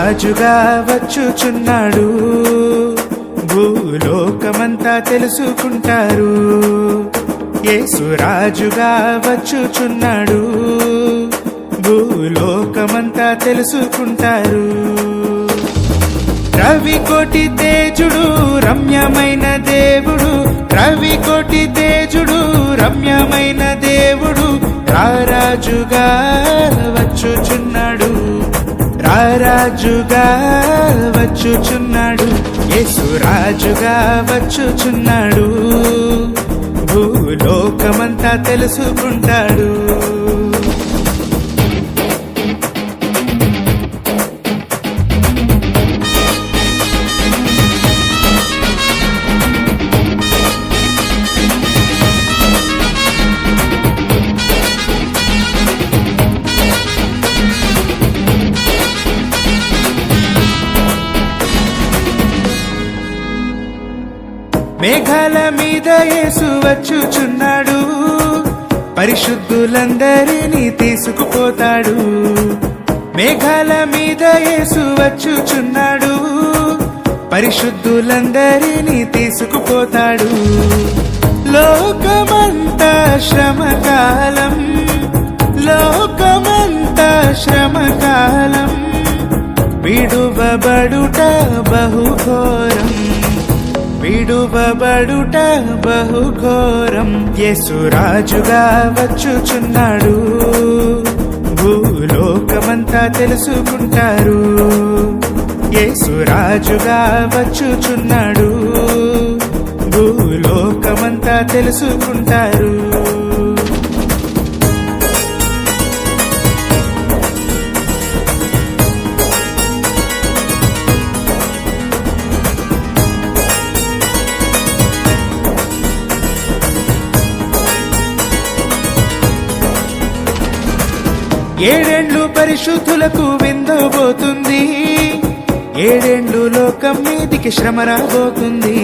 రాజుగా వచ్చుచున్నాడు, భూలోకమంతా తెలుసుకుంటారు. యేసు రాజుగా వచ్చుచున్నాడు, భూలోకమంతా తెలుసుకుంటారు. రవికోటి తేజుడు రమ్యమైన దేవుడు, రవికోటి తేజుడు రమ్యమైన దేవుడు, రారాజుగా వచ్చుచున్నాడు, రారాజుగా వచ్చుచున్నాడు. యేసు రాజుగా వచ్చుచున్నాడు, భూలోకమంతా తెలుసుకుంటాడు. మేఘాల మీద యేసు వచ్చుచున్నాడు, పరిశుద్ధులందరినీ తీసుకుపోతాడు. మేఘాల మీద యేసు వచ్చుచున్నాడు, పరిశుద్ధులందరినీ తీసుకుపోతాడు. లోకమంతా శ్రమకాలం, లోకమంతా శ్రమకాలం, విడువబడుట బహుఘోరం, విడువబడుట బహుఘోరం. యేసు రాజుగా వచ్చుచున్నాడు, భూలోకమంతా తెలుసుకుంటారు. యేసు రాజుగా వచ్చుచున్నాడు, భూలోకమంతా తెలుసుకుంటారు. ఏడేండ్లు పరిశుద్ధులకు విందబోతుంది, ఏడేండ్లు లోకం మీదికి శ్రమ రాబోతుంది.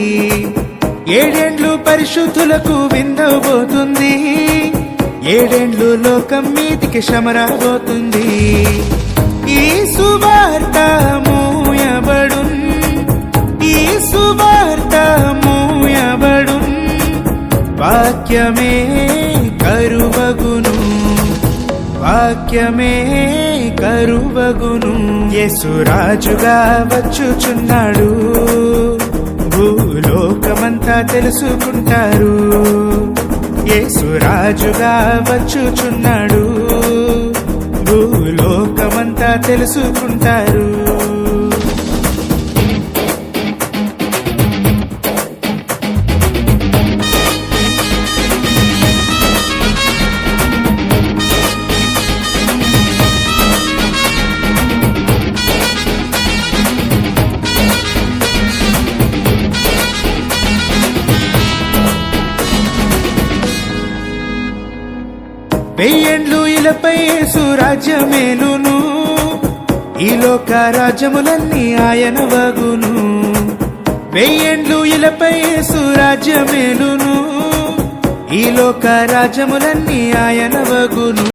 ఏడేండ్లు పరిశుద్ధులకు విందబోతుంది, ఏడేండ్లు లోకం మీదికి శ్రమ రాబోతుంది. ఈ సువార్త మూయబడున్, ఈ సువార్త మూయబడున్, వాక్యమే కరువగును, వాక్యమే కరువగును. యేసు రాజుగా వచ్చుచున్నాడు, భూలోకమంతా తెలుసుకుంటారు. యేసు రాజుగా వచ్చుచున్నాడు, భూలోకమంతా తెలుసుకుంటారు. వెయ్యేండ్లు ఇలపై యేసు రాజ్యమేలును, ఈ లోక రాజ్యములన్నీ ఆయన వగును. వెయ్యేండ్లు ఇలపై యేసు రాజ్యమేలును, ఈ లోక రాజ్యములన్నీ ఆయన వగును.